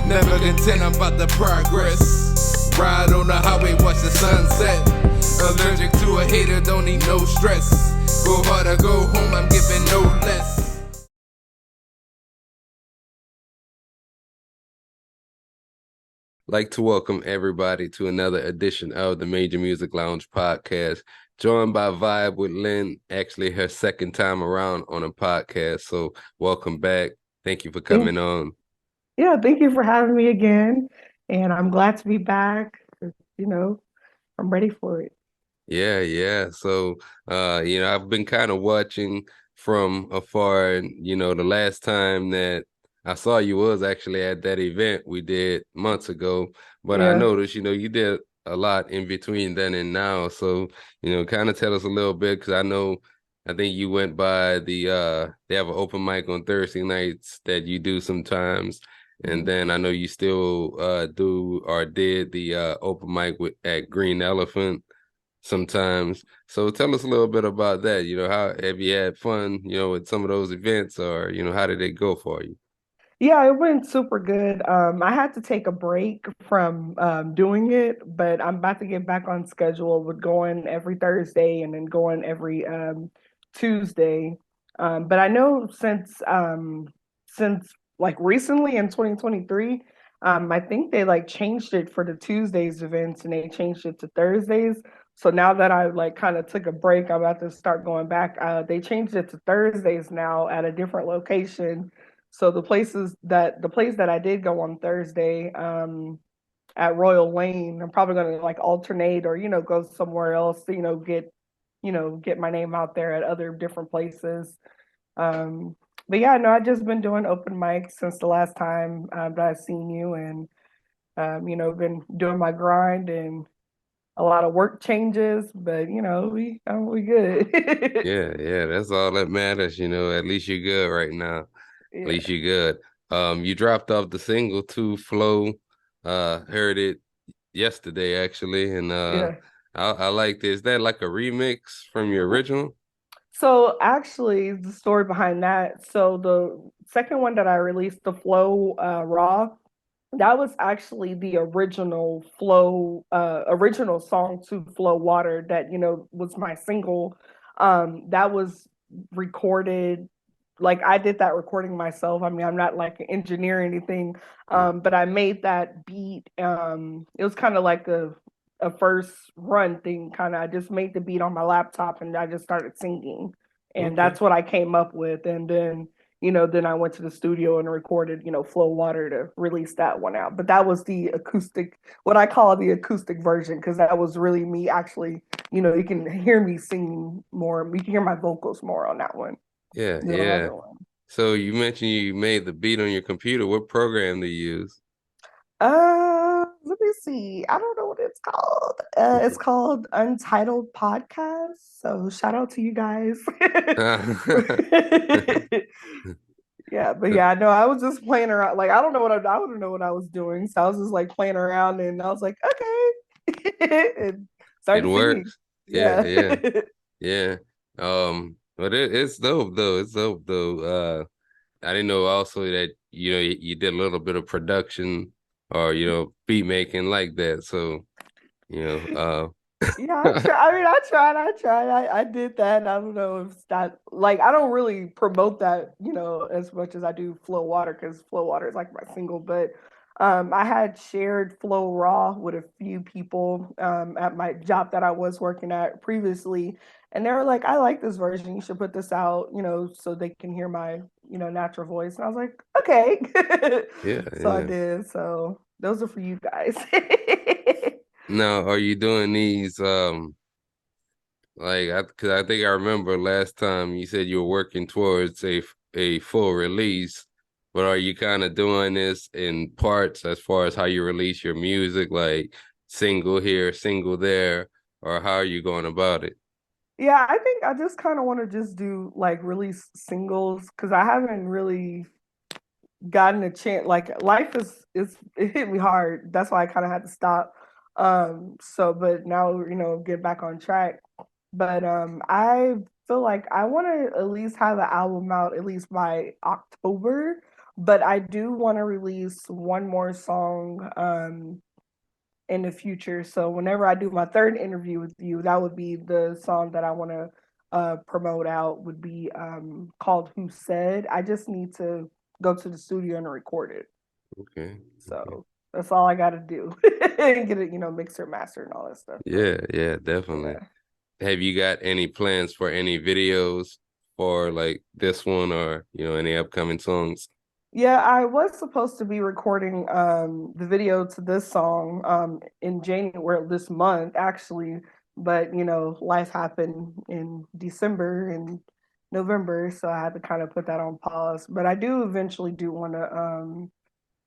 Never content, I'm about to progress. Ride on the highway, watch the sunset. Allergic to a hater, don't need no stress. Go hard or go home, I'm giving no less. Like to welcome everybody to another edition of the Major Music Lounge podcast. Joined by Vibe with Lynn, actually her second time around on a podcast. So welcome back. Thank you for coming on. Yeah, thank you for having me again. And I'm glad to be back. You know, I'm ready for it. Yeah. So I've been kind of watching from afar, and the last time that I saw you was actually at that event we did months ago. But I Yeah. noticed, you did a lot in between then and now. So, kind of tell us a little bit, because I think you went by they have an open mic on Thursday nights that you do sometimes. And Mhm. then I know you still do or did the open mic at Green Elephant sometimes. So tell us a little bit about that. How have you had fun, with some of those events, or, how did it go for you? Yeah, it went super good. I had to take a break from doing it, but I'm about to get back on schedule with going every Thursday and then going every Tuesday. But I know since like recently in 2023, I think they like changed it for the Tuesdays events and they changed it to Thursdays. So now that I like kind of took a break, I'm about to start going back. They changed it to Thursdays now at a different location. So the place that I did go on Thursday, at Royal Lane, I'm probably gonna like alternate or, go somewhere else to, get my name out there at other different places. Um, but yeah, no, I've just been doing open mics since the last time that I've seen you and been doing my grind and a lot of work changes, but we good. Yeah, that's all that matters. At least you're good right now. At Yeah, least you're good. You dropped off the single to Flow. Heard it yesterday actually, and yeah. I like this. Is that like a remix from your original? So actually, the story behind that. So the second one that I released, the Flow Raw, that was actually the original song to Flow Water that was my single. That was recorded. Like I did that recording myself. I mean, I'm not like an engineer or anything, but I made that beat. It was kind of like a first run thing. Kind of, I just made the beat on my laptop and I just started singing, and Okay. that's what I came up with. And then then I went to the studio and recorded, Flow Water to release that one out. But that was the acoustic, what I call the acoustic version, because that was really me actually, you can hear me singing more. You can hear my vocals more on that one Yeah, than on the yeah. other one. So you mentioned you made the beat on your computer. What program do you use? Let me see. I don't know what it's called. It's called Untitled Podcast. So shout out to you guys. Yeah, but yeah, no, I was just playing around. Like I don't know what I was doing. So I was just like playing around and I was like, okay. And It started singing. works. Yeah, Yeah. yeah, yeah. But it's dope though. It's dope though. I didn't know also that you did a little bit of production or beat making like that. So you know, Yeah, I try. I mean, I tried. I tried. I did that. I don't know if that like I don't really promote that, as much as I do Flow Water because Flow Water is like my single. But I had shared Flow Raw with a few people at my job that I was working at previously, and they were like, "I like this version. You should put this out, so they can hear my, natural voice." And I was like, "Okay." yeah, So I yeah. did. So those are for you guys. Now, are you doing these like because I think I remember last time you said you were working towards a full release, but are you kind of doing this in parts as far as how you release your music, like single here, single there, or how are you going about it? Yeah, I think I just kind of want to just do like release singles because I haven't really gotten a chance. Like life is it hit me hard. That's why I kind of had to stop. So but now get back on track. But I feel like I want to at least have the album out at least by October. But I do want to release one more song in the future. So whenever I do my third interview with you, that would be the song that I want to promote out would be called Who Said. I just need to go to the studio and record it. Okay. Okay. So that's all I got to do and get it, mixer, master, and all that stuff. But Yeah, yeah, definitely. yeah. Have you got any plans for any videos for like this one or, any upcoming songs? Yeah, I was supposed to be recording the video to this song in January this month actually, but life happened in December and November, so I had to kind of put that on pause. But I do eventually do want to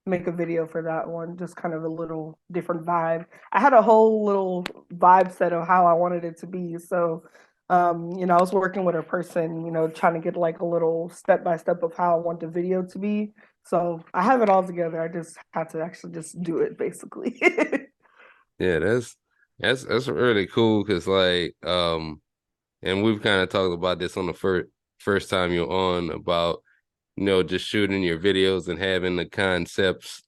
make a video for that one, just kind of a little different vibe. I had a whole little vibe set of how I wanted it to be. So, I was working with a person, trying to get like a little step by step of how I want the video to be. So I have it all together. I just had to actually just do it basically. Yeah, that's really cool because and we've kind of talked about this on the first time you're on about just shooting your videos and having the concepts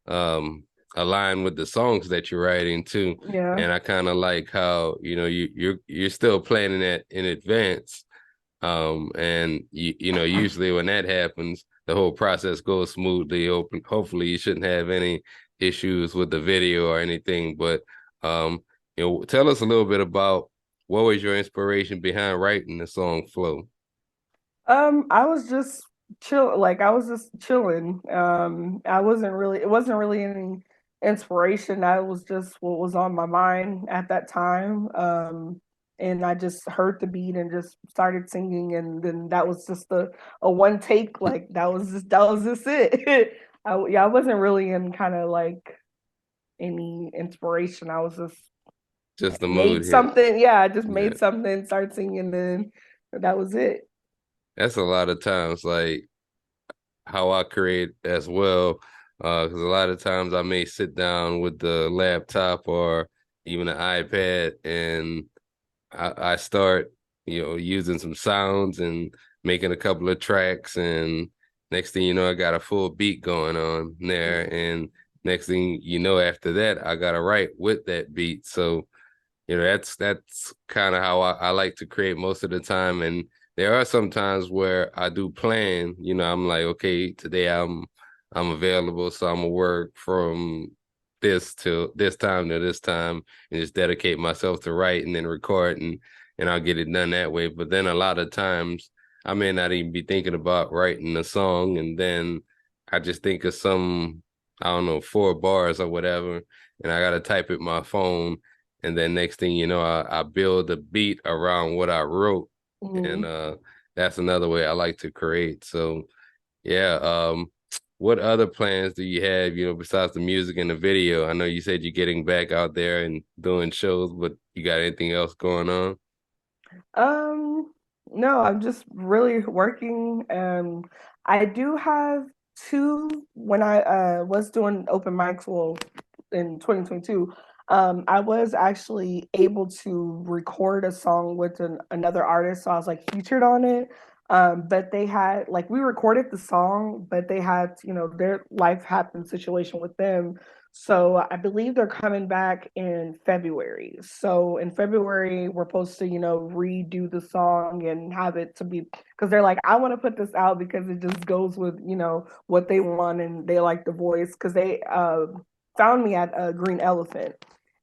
um align with the songs that you're writing too. Yeah. And I kind of like how, you're still planning that in advance. And usually when that happens, the whole process goes smoothly. Hopefully you shouldn't have any issues with the video or anything. But tell us a little bit about what was your inspiration behind writing the song Flow? I was just chill, like I was just chilling. It wasn't really any inspiration. That was just what was on my mind at that time. And I just heard the beat and just started singing, and then that was just a one take. Like that was just it. I wasn't really in kind of like any inspiration. I was just Just the mood made hit. something. Yeah, I just Yeah. made something, started singing, then that was it. That's a lot of times like how I create as well. Because a lot of times I may sit down with the laptop or even an iPad and I start, using some sounds and making a couple of tracks, and next thing you know, I got a full beat going on there, Mm-hmm. and next thing you know, after that, I gotta write with that beat. So that's kind of how I like to create most of the time. And there are some times where I do plan, I'm like, okay, today I'm available, so I'm gonna work from this till this time to this time and just dedicate myself to write and then record and I'll get it done that way. But then a lot of times I may not even be thinking about writing a song, and then I just think of some, I don't know, 4 bars or whatever, and I gotta type it my phone, and then next thing you know, I build a beat around what I wrote, and Mm-hmm. that's another way I like to create. So yeah, what other plans do you have, besides the music and the video? I know you said you're getting back out there and doing shows, but you got anything else going on? Um, no, I'm just really working. I do have two when I was doing open mics, well, in 2022. I was actually able to record a song with another artist, so I was like featured on it. But they had like we recorded the song, but they had, their life happened situation with them. So I believe they're coming back in February. So in February, we're supposed to, redo the song and have it to be because they're like, I want to put this out because it just goes with, what they want and they like the voice because they found me at a Green Elephant.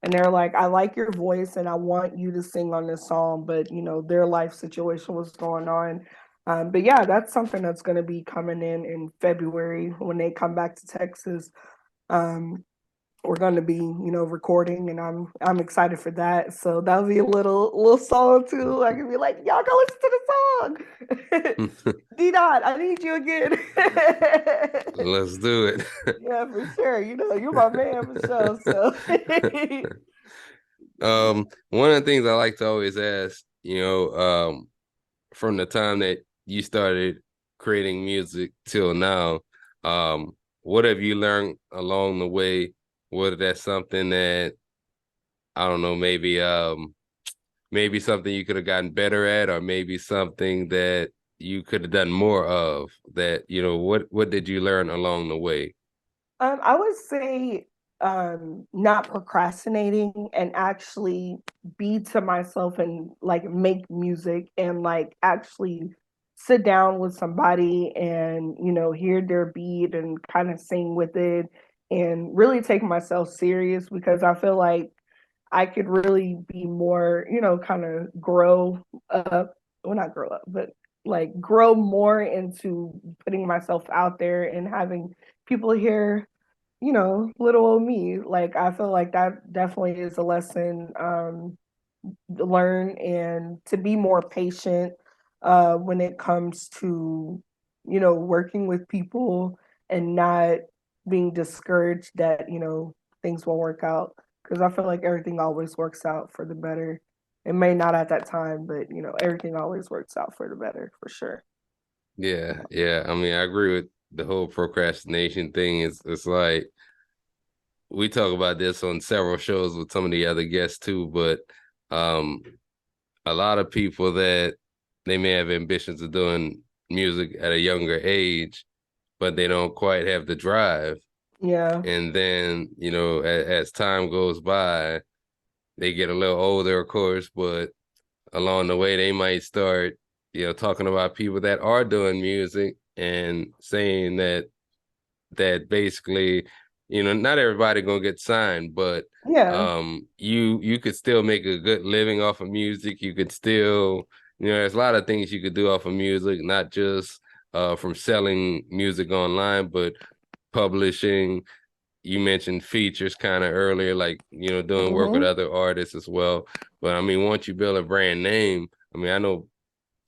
And they're like, I like your voice and I want you to sing on this song, but their life situation was going on. But yeah, that's something that's going to be coming in February when they come back to Texas. Um, we're going to be recording, and I'm excited for that, so that'll be a little song too. I can be like, y'all go listen to the song. D dot, I need you again. Let's do it. Yeah, for sure, you're my man for sure, so One of the things I like to always ask, from the time that you started creating music till now, what have you learned along the way? Whether that's something that I don't know, maybe something you could have gotten better at, or maybe something that you could have done more of that, what did you learn along the way? I would say not procrastinating and actually be to myself and like make music and like actually sit down with somebody and hear their beat and kind of sing with it and really take myself serious because I feel like I could really be more, kind of grow up, well, not grow up, but like grow more into putting myself out there and having people hear, little old me. Like, I feel like that definitely is a lesson to learn and to be more patient when it comes to, working with people and not being discouraged that, things won't work out. Because I feel like everything always works out for the better. It may not at that time, but, everything always works out for the better for sure. Yeah, yeah. I mean, I agree with the whole procrastination thing. It's like we talk about this on several shows with some of the other guests too, but um a lot of people that they may have ambitions of doing music at a younger age, but they don't quite have the drive. Yeah. And then, as time goes by, they get a little older, of course, but along the way, they might start, talking about people that are doing music and saying that basically, not everybody gonna get signed, but Yeah. you could still make a good living off of music. You could still, there's a lot of things you could do off of music, not just from selling music online, but publishing. You mentioned features kind of earlier, like, doing work with Mm-hmm. other artists as well. But I mean, once you build a brand name, I mean, I know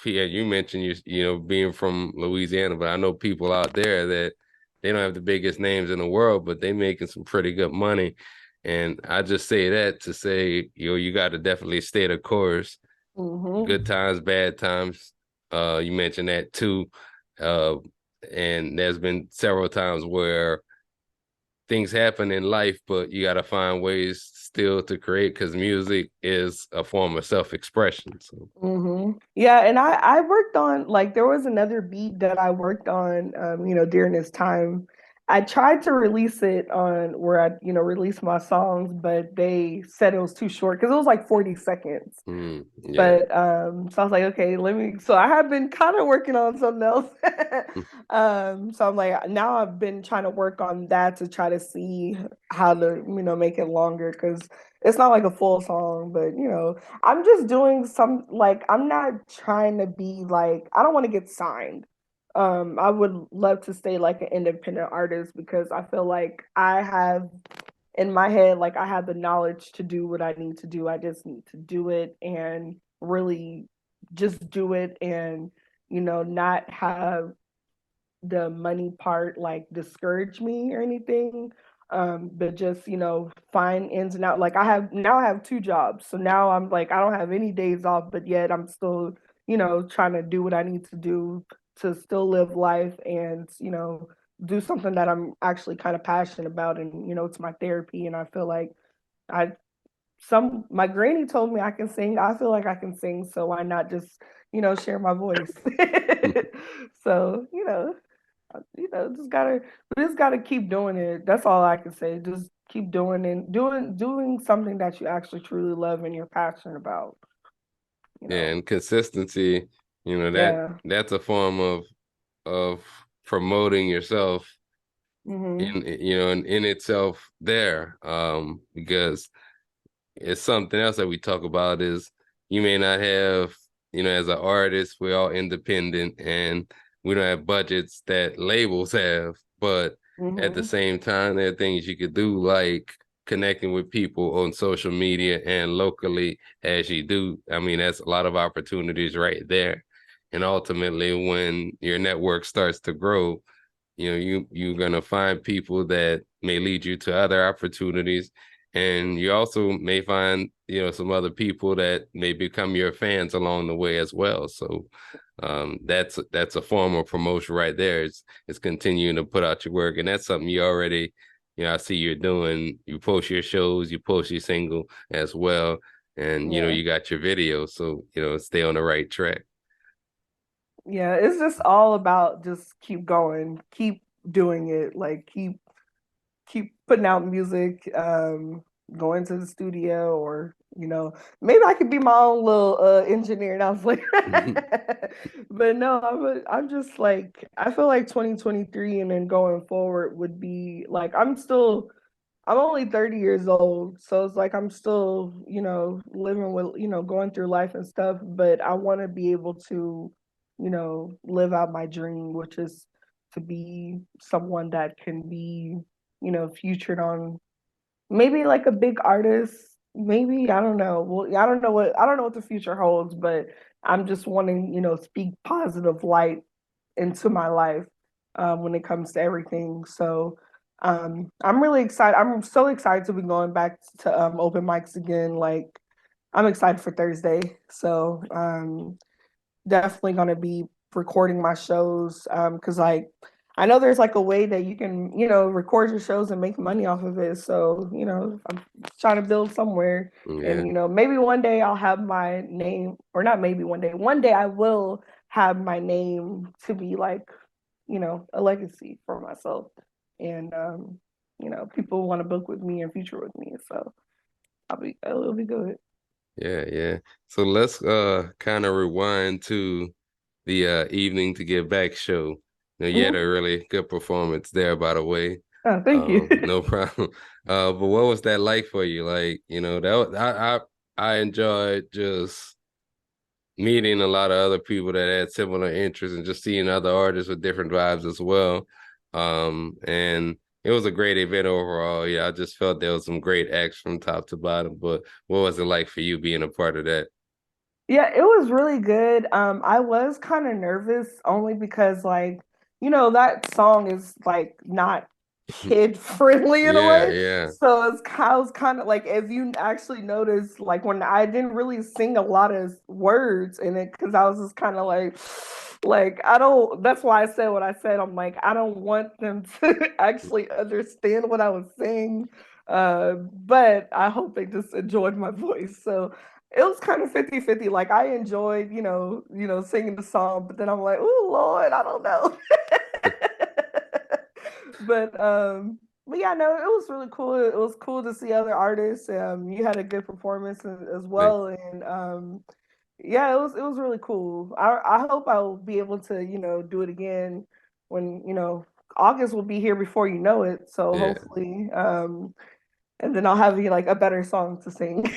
yeah, you mentioned being from Louisiana, but I know people out there that they don't have the biggest names in the world, but they making some pretty good money. And I just say that to say, you got to definitely stay the course. Mm-hmm. Good times, bad times. You mentioned that too. Uh, and there's been several times where things happen in life, but you got to find ways still to create because music is a form of self-expression. So, Yeah, and I worked on like there was another beat that I worked on during this time. I tried to release it on where I, release my songs, but they said it was too short because it was like 40 seconds. yeah. But so I was like, okay, let me. So I have been kind of working on something else. So I'm like, now I've been trying to work on that to try to see how to, make it longer because it's not like a full song, but I'm just doing some like I'm not trying to be like I don't want to get signed. I would love to stay like an independent artist because I feel like I have in my head, like I have the knowledge to do what I need to do. I just need to do it and really just do it and, not have the money part like discourage me or anything. But just, find ins and out. Like I have two jobs. So now I'm like, I don't have any days off, but yet I'm still, trying to do what I need to do to still live life and, do something that I'm actually kind of passionate about. And, it's my therapy. And I feel like I, my granny told me I can sing. I feel like I can sing. So why not just, share my voice? So, we just gotta keep doing it. That's all I can say. Just keep doing and doing something that you actually truly love and you're passionate about. You Yeah, know. and consistency, Yeah. that's a form of promoting yourself Mhm. in itself there. Because it's something else that we talk about is you may not have, as an artist, we're all independent and we don't have budgets that labels have, but at the Mhm. same time, there are things you could do like connecting with people on social media and locally as you do. I mean, that's a lot of opportunities right there. And ultimately, when your network starts to grow, you're gonna find people that may lead you to other opportunities, and you also may find some other people that may become your fans along the way as well. So that's a form of promotion right there. It's continuing to put out your work, and that's something you already I see you're doing. You post your shows, you post your single as well, and Yeah. you got your video, so stay on the right track. Yeah, it's just all about just keep going, keep doing it, like keep putting out music, going to the studio, or maybe I could be my own little engineer. And I was like, but no, I'm just like I feel like 2023 and then going forward would be like I'm only 30 years old, so it's like I'm still, living with, going through life and stuff, but I want to be able to, live out my dream, which is to be someone that can be, featured on maybe like a big artist, maybe, I don't know. Well, I don't know what the future holds, but I'm just wanting, speak positive light into my life when it comes to everything. So I'm really excited. I'm so excited to be going back to open mics again. Like I'm excited for Thursday. So definitely gonna be recording my shows because like I know there's like a way that you can record your shows and make money off of it. So I'm trying to build somewhere, Yeah, and maybe one day I'll have my name, or not maybe one day I will have my name to be like a legacy for myself, and people want to book with me and feature with me. So it'll be good. yeah, yeah. So let's kind of rewind to the evening to get back show. You had Mhm. a really good performance there, by the way. Oh, thank you. No problem. But what was that like for you? Like, that was, I enjoyed just meeting a lot of other people that had similar interests and just seeing other artists with different vibes as well. And it was a great event overall. Yeah, I just felt there was some great acts from top to bottom. But what was it like for you being a part of that? Yeah, it was really good. I was kind of nervous only because like, that song is like not kid friendly in a Yeah, way. yeah. So I was kind of like, if you actually notice, like when I didn't really sing a lot of words in it, because I was just kind of like I don't. That's why I said what I said. I'm like, I don't want them to actually understand what I was saying. But I hope they just enjoyed my voice. So it was kind of 50-50. Like I enjoyed, singing the song, but then I'm like, oh Lord, I don't know. but but yeah, no, it was really cool. It was cool to see other artists. You had a good performance as Like, well, and yeah, it was really cool. I hope I'll be able to, do it again when, August will be here before you know it. So yeah. hopefully, and then I'll have you like a better song to sing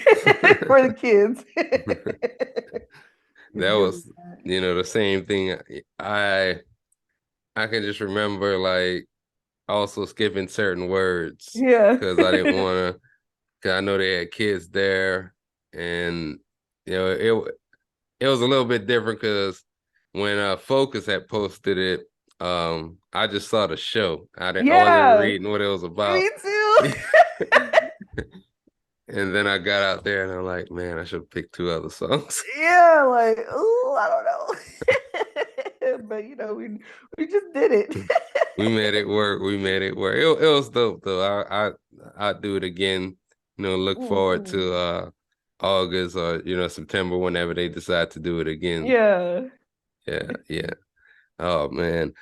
for the kids. It's That gonna be was, fun. the same thing. I I can just remember like also skipping certain words Yeah. because I didn't want to. Cause I know they had kids there, and it was a little bit different because when Focus had posted it, I just saw the show. I wasn't Yeah. reading what it was about. Me too. And then I got out there and I'm like, man, I should have picked two other songs. Yeah, like, oh, I don't know. But we just did it. We made it work. We made it work. It was dope though. I'd do it again. Look forward Mhm. to August or September whenever they decide to do it again. Yeah. Yeah, yeah. Oh man.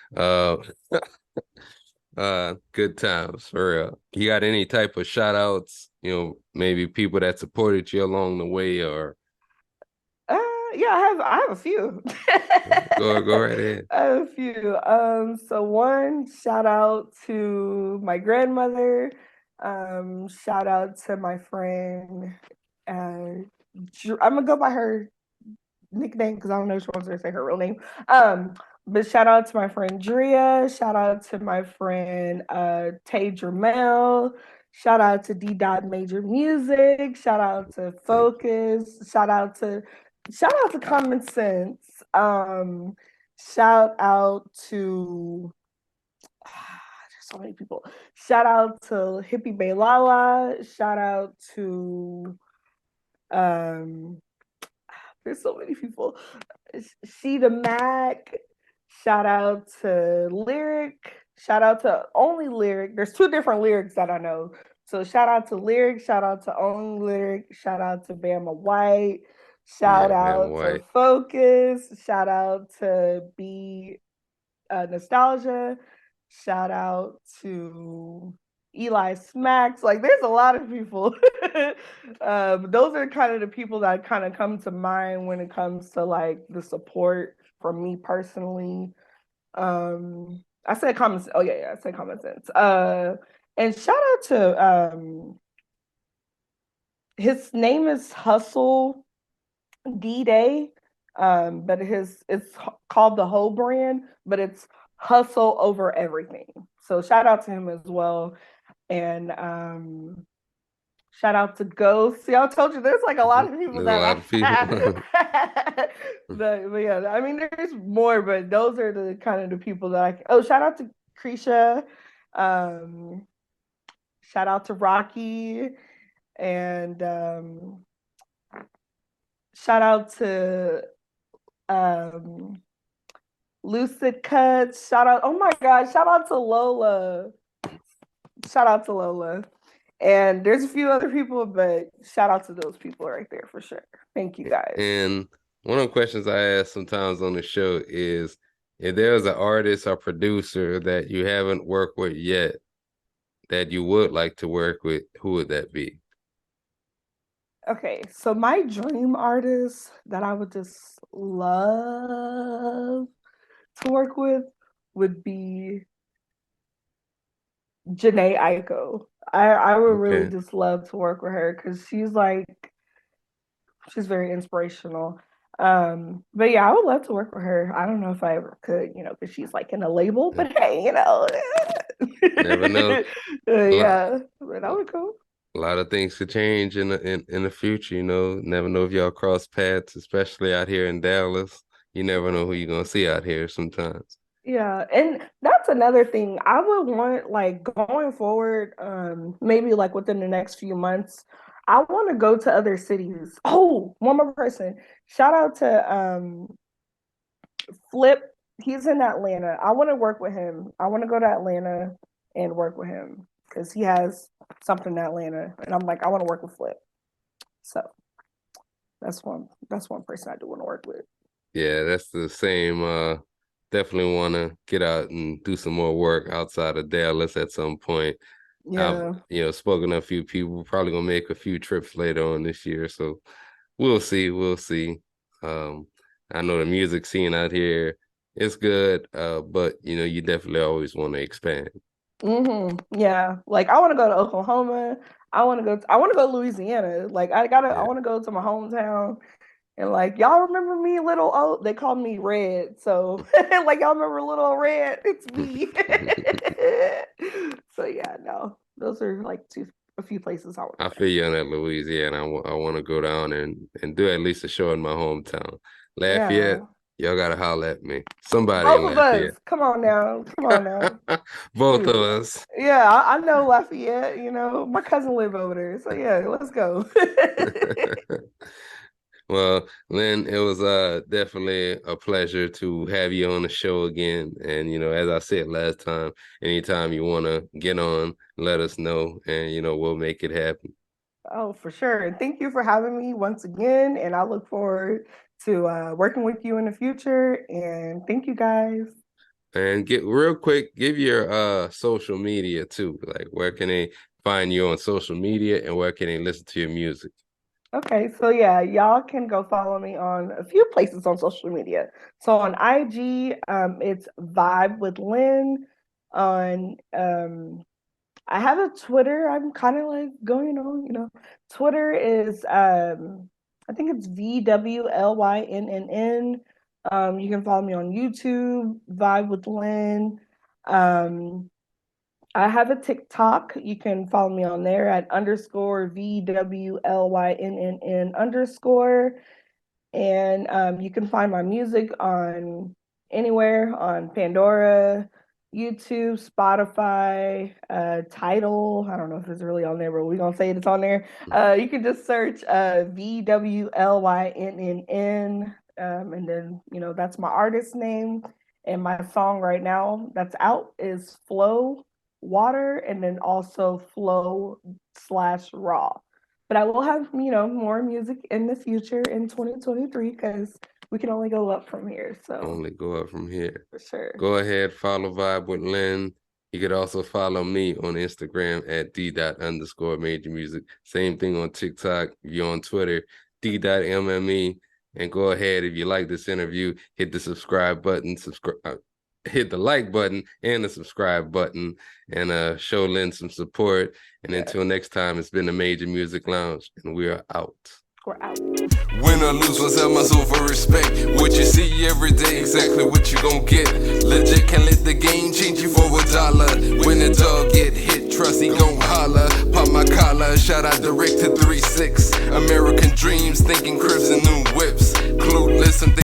Good times for real. You got any type of shout outs, maybe people that supported you along the way or Uh, yeah, I have a few. go right ahead. I have a few. So one shout out to my grandmother. Shout out to my friend. Uh, I'm gonna go by her nickname because I don't know if she wants to say her real name. Um, but shout out to my friend Drea. Shout out to my friend Tay Jermel. Shout out to D Dot Major Music. Shout out to Thank Focus. Shout out to Common Sense. Shout out to there's so many people. Shout out to Hippie Baylala. Shout out to um there's so many people. Sheeta Mac. Shout out to Lyric. Shout out to Only Lyric. There's two different lyrics that I know. So shout out to Lyric. Shout out to Only Lyric. Shout out to Bama White. Shout Yeah, man, out to White. Focus. Shout out to B Nostalgia. Shout out to Eli Smacks. Like, there's a lot of people. Those are kind of the people that kind of come to mind when it comes to like the support from me personally. I said common. Oh yeah, I said common sense. And shout out to his name is Hustle D Day, but it's called the whole brand, but it's hustle over everything. So shout out to him as well, and shout out to Ghost. See, I told you there's like a lot of people There's a lot that of people. I, but yeah, I mean there's more, but those are the kind of the people that I. Oh, shout out to Krisha, um, shout out to Rocky, and shout out to um Lucid Cuts. Shout out, oh my God, shout out to Lola. Shout out to Lola. And there's a few other people, but shout out to those people right there for sure. Thank you guys. And one of the questions I ask sometimes on the show is if there's an artist or producer that you haven't worked with yet that you would like to work with, who would that be? Okay, so my dream artist that I would just love to work with would be Janae Aiko. I would really Okay. just love to work with her because she's very inspirational. But yeah, I would love to work with her. I don't know if I ever could, because she's like in a label, Yeah. but hey, Never know. A lot, yeah, but that would go. a lot of things could change in the future, you know. Never know if y'all cross paths, especially out here in Dallas. You never know who you're gonna see out here sometimes. Yeah, and that's another thing. I would want like going forward, maybe like within the next few months, I want to go to other cities. Oh, one more person. Shout out to Flip. He's in Atlanta. I want to work with him. I want to go to Atlanta and work with him because he has something in Atlanta, and I'm like, I want to work with Flip. So that's one person I do want to work with. Yeah, that's the same. Definitely want to get out and do some more work outside of Dallas at some point. I've, Yeah. spoken to a few people, probably gonna make a few trips later on this year. So we'll see, we'll see. Um, I know the music scene out here is good, but you definitely always want to expand. Yeah. Like I want to go to Oklahoma. I want to go to Louisiana. Like I Yeah. want to go to my hometown and like y'all remember me, little old, they called me Red. So like y'all remember little Red, it's me. So yeah, no. Those are like a few places I want I to feel you on that Louisiana. I want to go down and do at least a show in my hometown. go. Lafayette, Yeah. y'all gotta holler at me. Somebody in Both of us. Lafayette. Come on now. Come on now. Both of Shoot. us. Yeah, I know Lafayette, my cousin live over there. So yeah, let's go. Well, Lynn, it was definitely a pleasure to have you on the show again. And as I said last time, anytime you want to get on, let us know, and we'll make it happen. Oh, for sure. And thank you for having me once again. And I look forward to working with you in the future. And thank you guys. And get real quick, give your social media too. Like where can they find you on social media and where can they listen to your music? Okay, so yeah, y'all can go follow me on a few places on social media. So on IG, it's Vibe with Lynn. On I have a Twitter. I'm kind of like going on. Twitter is I think it's VWLYNNN. You can follow me on YouTube, Vibe with Lynn. Um, I have a TikTok. You can follow me on there at underscore VWLYNNN underscore. And you can find my music on anywhere on Pandora, YouTube, Spotify, Tidal. I don't know if it's really on there, but we're gonna say it's on there. You can just search VWLYNNN, and then that's my artist name. And my song right now that's out is Flow Water, and then also Flow slash Raw. But I will have, more music in the future in 2023 because we can only go up from here. So Only go up from here. for sure. Go ahead, follow Vibe with Lynn. You could also follow me on Instagram at d._major music. Same thing on TikTok. If you're on Twitter, d.mme. And go ahead, if you like this interview, hit the subscribe button, hit the like button and the subscribe button, and show Lynn some support. And until next time, it's been the Major Music Lounge, and we are out. We're out. Win or lose, was sell my soul for respect. What you see every day, exactly what you gon' get. Legit can let the game change you for $1. When the dog get hit, trust he gon' holler. Pop my collar, shout out direct to 3-6. American dreams, thinking cribs and new whips.